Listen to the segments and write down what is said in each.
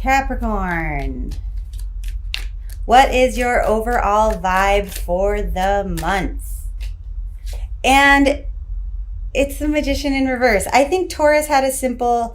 Capricorn, what is your overall vibe for the month? And it's the Magician in reverse. I think Taurus had a similar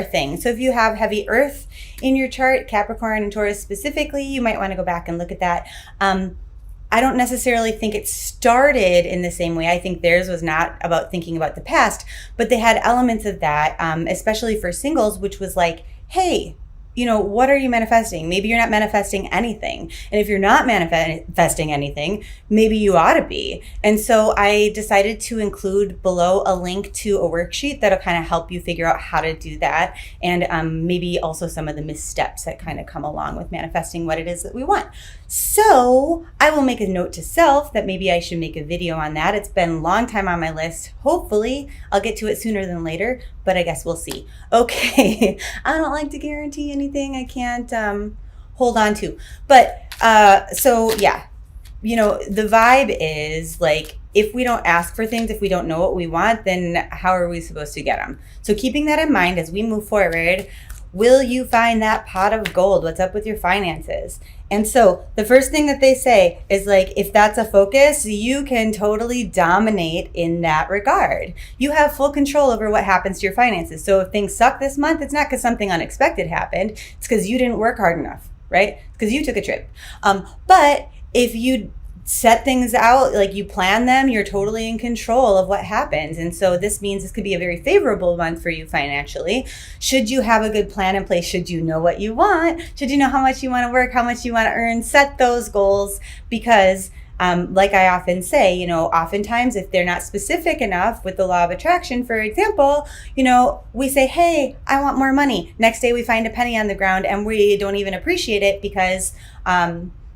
thing. So if you have heavy earth in your chart, Capricorn and Taurus specifically, you might want to go back and look at that. I don't necessarily think it started in the same way. I think theirs was not about thinking about the past, but they had elements of that, especially for singles, which was like, hey, what are you manifesting? Maybe you're not manifesting anything. And if you're not manifesting anything, maybe you ought to be. And so I decided to include below a link to a worksheet that'll kind of help you figure out how to do that. And maybe also some of the missteps that kind of come along with manifesting what it is that we want. So I will make a note to self that maybe I should make a video on that. It's been a long time on my list. Hopefully I'll get to it sooner than later, but I guess we'll see. Okay. I don't like to guarantee anything I can't hold on to. But so yeah, the vibe is like, if we don't ask for things, if we don't know what we want, then how are we supposed to get them? So keeping that in mind as we move forward, will you find that pot of gold? What's up with your finances? And so the first thing that they say is like, if that's a focus, you can totally dominate in that regard. You have full control over what happens to your finances. So if things suck this month, it's not because something unexpected happened. It's because you didn't work hard enough, right? It's because you took a trip. But if you set things out, like you plan them, you're totally in control of what happens. And so this means this could be a very favorable month for you financially. Should you have a good plan in place? Should you know what you want? Should you know how much you want to work, how much you want to earn? Set those goals, because like I often say, oftentimes if they're not specific enough with the law of attraction, for example, we say, hey, I want more money. Next day we find a penny on the ground and we don't even appreciate it because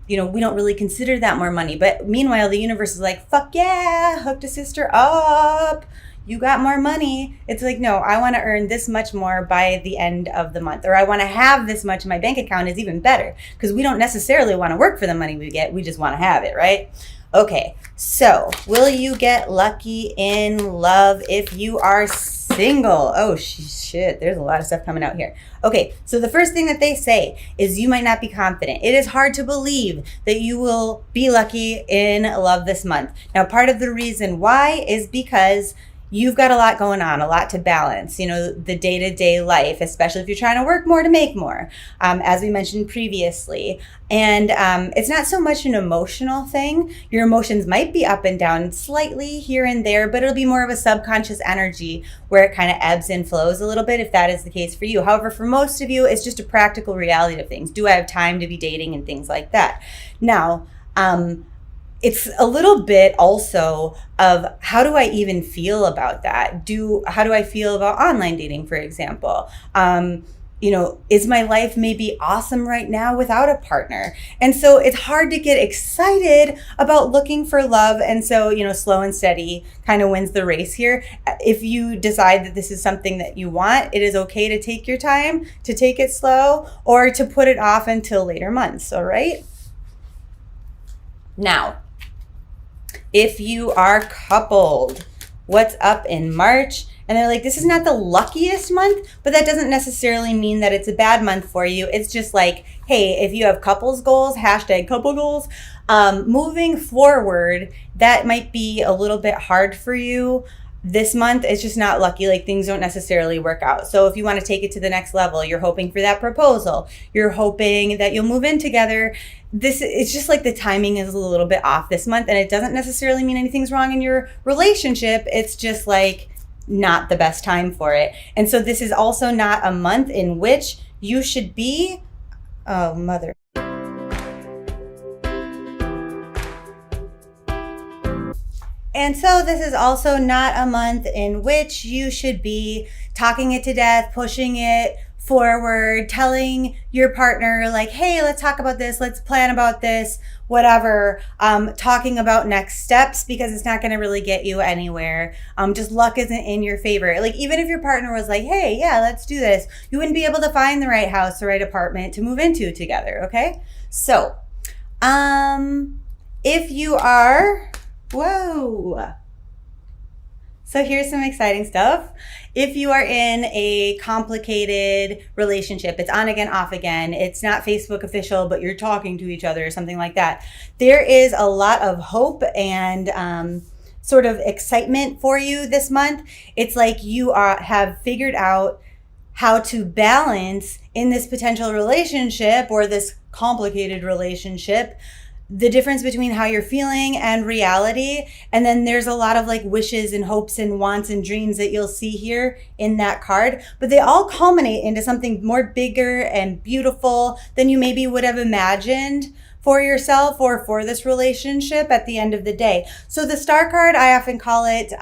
we don't really consider that more money. But meanwhile, the universe is like, fuck yeah, hooked a sister up. You got more money. It's like, no, I want to earn this much more by the end of the month, or I want to have this much in my bank account is even better, because we don't necessarily want to work for the money we get. We just want to have it, right? Okay, so will you get lucky in love if you are single? Oh shit, there's a lot of stuff coming out here. Okay, so the first thing that they say is you might not be confident. It is hard to believe that you will be lucky in love this month. Now, part of the reason why is because you've got a lot going on, a lot to balance, the day-to-day life, especially if you're trying to work more to make more, as we mentioned previously. And it's not so much an emotional thing. Your emotions might be up and down slightly here and there, but it'll be more of a subconscious energy where it kind of ebbs and flows a little bit, if that is the case for you. However, for most of you, it's just a practical reality of things. Do I have time to be dating and things like that? Now, it's a little bit also of how do I even feel about that? How do I feel about online dating, for example? Is my life maybe awesome right now without a partner? And so it's hard to get excited about looking for love. And so, slow and steady kind of wins the race here. If you decide that this is something that you want, it is okay to take your time, to take it slow, or to put it off until later months, all right? Now, if you are coupled, what's up in March? And they're like, this is not the luckiest month, but that doesn't necessarily mean that it's a bad month for you. It's just like, hey, if you have couples goals, #couple goals, moving forward, that might be a little bit hard for you. This month, it's just not lucky. Like, things don't necessarily work out. So if you want to take it to the next level, you're hoping for that proposal. You're hoping that you'll move in together. It's just like the timing is a little bit off this month, and it doesn't necessarily mean anything's wrong in your relationship. It's just like not the best time for it. And so this is also not a month in which you should be, oh, mother. And so this is also not a month in which you should be talking it to death, pushing it forward, telling your partner like, hey, let's talk about this, let's plan about this, whatever, talking about next steps, because it's not going to really get you anywhere. Just luck isn't in your favor. Like, even if your partner was like, hey, yeah, let's do this, you wouldn't be able to find the right house, the right apartment to move into together, okay? So, if you are, whoa, So here's some exciting stuff. If you are in a complicated relationship, it's on again, off again, it's not Facebook official, but you're talking to each other or something like that, there is a lot of hope and sort of excitement for you this month. It's like you have figured out how to balance in this potential relationship or this complicated relationship the difference between how you're feeling and reality. And then there's a lot of like wishes and hopes and wants and dreams that you'll see here in that card, but they all culminate into something more bigger and beautiful than you maybe would have imagined for yourself or for this relationship at the end of the day. So the star card, I often call it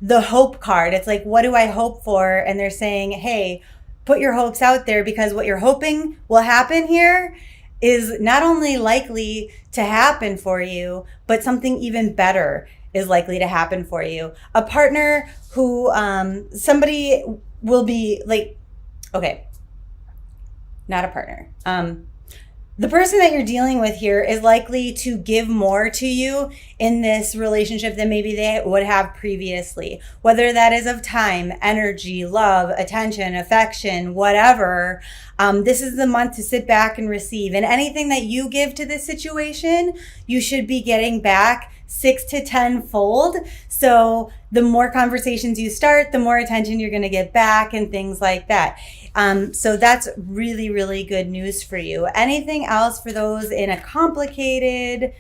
the hope card. It's like, what do I hope for? And they're saying, hey, put your hopes out there, because what you're hoping will happen here is not only likely to happen for you, but something even better is likely to happen for you. A partner who, somebody will be like, okay, not a partner. The person that you're dealing with here is likely to give more to you in this relationship than maybe they would have previously, whether that is of time, energy, love, attention, affection, whatever. This is the month to sit back and receive. And anything that you give to this situation, you should be getting back 6 to 10 fold. So the more conversations you start, the more attention you're going to get back and things like that. So that's really, really good news for you. Anything else for those in a complicated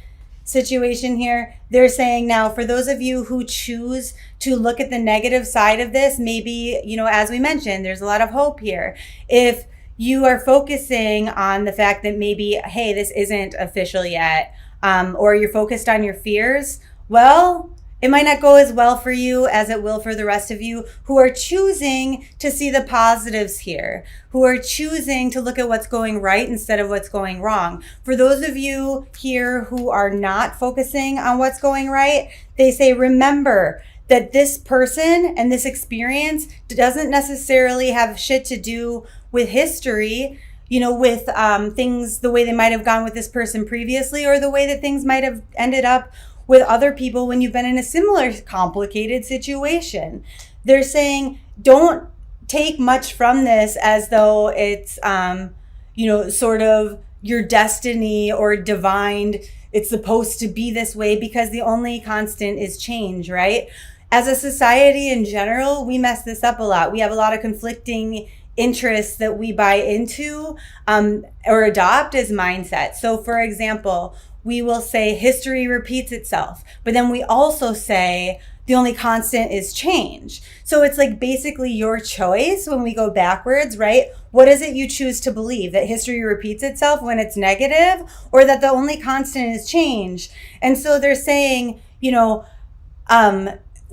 situation here? They're saying now, for those of you who choose to look at the negative side of this, maybe, as we mentioned, there's a lot of hope here. If you are focusing on the fact that maybe, hey, this isn't official yet, or you're focused on your fears, well, it might not go as well for you as it will for the rest of you who are choosing to see the positives here, who are choosing to look at what's going right instead of what's going wrong. For those of you here who are not focusing on what's going right, they say, remember that this person and this experience doesn't necessarily have shit to do with history, with things, the way they might have gone with this person previously, or the way that things might have ended up with other people when you've been in a similar complicated situation. They're saying, don't take much from this as though it's, sort of your destiny or divine. It's supposed to be this way, because the only constant is change, right? As a society in general, we mess this up a lot. We have a lot of conflicting interests that we buy into or adopt as mindset. So for example, we will say history repeats itself, but then we also say the only constant is change. So it's like basically your choice when we go backwards, right? What is it you choose to believe? That history repeats itself when it's negative, or that the only constant is change? And so they're saying,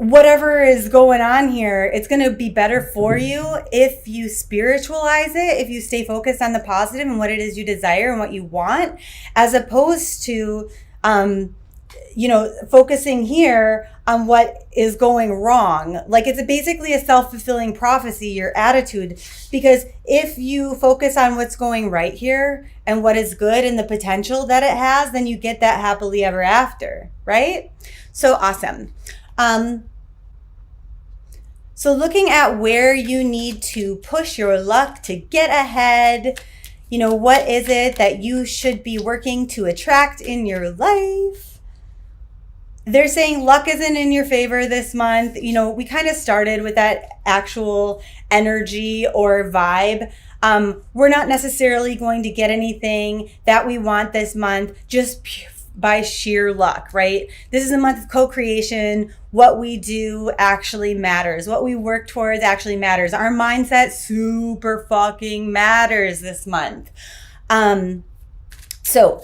whatever is going on here, it's going to be better for you if you spiritualize it, if you stay focused on the positive and what it is you desire and what you want, as opposed to, focusing here on what is going wrong. Like, it's basically a self-fulfilling prophecy, your attitude, because if you focus on what's going right here and what is good and the potential that it has, then you get that happily ever after, right? So awesome. So looking at where you need to push your luck to get ahead, what is it that you should be working to attract in your life? They're saying luck isn't in your favor this month. We kind of started with that actual energy or vibe. We're not necessarily going to get anything that we want this month just by sheer luck, right? This is a month of co-creation. What we do actually matters. What we work towards actually matters. Our mindset super fucking matters this month. So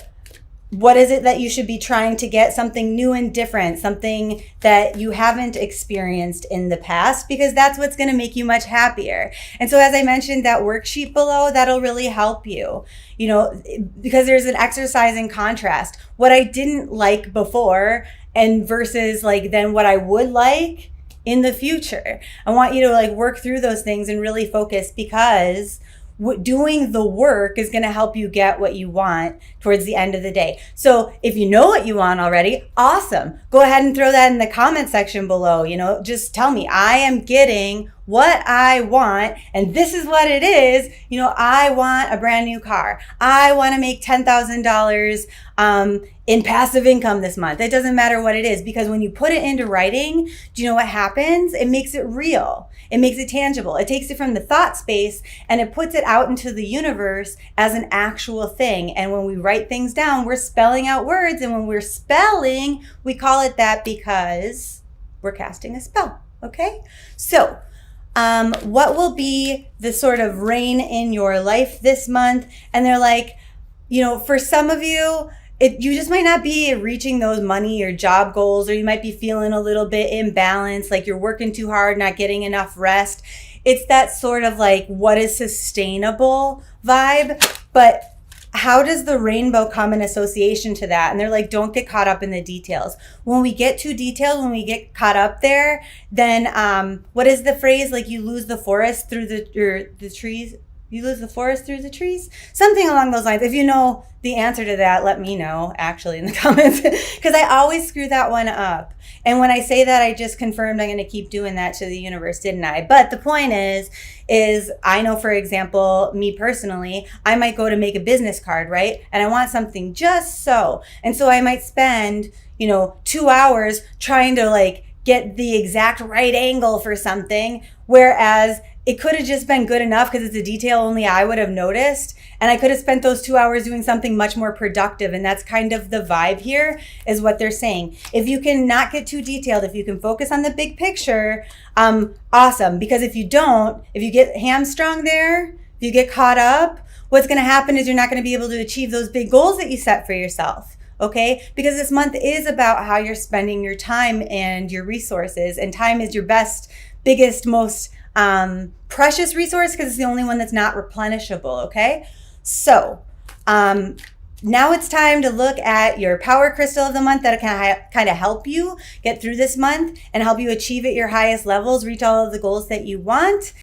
what is it that you should be trying to get? Something new and different, something that you haven't experienced in the past, because that's what's going to make you much happier. And so, as I mentioned, that worksheet below, that'll really help you, because there's an exercise in contrast. What I didn't like before and versus then what I would like in the future. I want you to work through those things and really focus, because doing the work is going to help you get what you want towards the end of the day. So if you know what you want already, awesome. Go ahead and throw that in the comment section below. Just tell me, I am getting what I want, and this is what it is. I want a brand new car. I want to make $10,000 in passive income this month. It doesn't matter what it is, because when you put it into writing, do you know what happens? It makes it real. It makes it tangible. It takes it from the thought space and it puts it out into the universe as an actual thing. And when we write things down, we're spelling out words. And when we're spelling, we call it that because we're casting a spell. Okay? So, what will be the sort of reign in your life this month? And they're like, for some of you, you just might not be reaching those money or job goals, or you might be feeling a little bit imbalanced, like you're working too hard, not getting enough rest. It's that sort of like, what is sustainable vibe. But how does the rainbow come in association to that? And they're like, don't get caught up in the details. When we get too detailed, when we get caught up there, then what is the phrase? Like, you lose the forest through the trees. You lose the forest through the trees? Something along those lines. If you know the answer to that, let me know, actually, in the comments, because I always screw that one up. And when I say that, I just confirmed I'm going to keep doing that to the universe, didn't I? But the point is I know, for example, me personally, I might go to make a business card, right? And I want something just so. And so I might spend, 2 hours trying to get the exact right angle for something, whereas it could have just been good enough because it's a detail only I would have noticed. And I could have spent those 2 hours doing something much more productive. And that's kind of the vibe here, is what they're saying. If you can not get too detailed, if you can focus on the big picture, awesome. Because if you don't, if you get hamstrung there, if you get caught up, what's going to happen is you're not going to be able to achieve those big goals that you set for yourself. Okay? Because this month is about how you're spending your time and your resources. And time is your best, biggest, most precious resource, because it's the only one that's not replenishable. Okay, so now it's time to look at your power crystal of the month that can kind of help you get through this month and help you achieve at your highest levels, reach all of the goals that you want.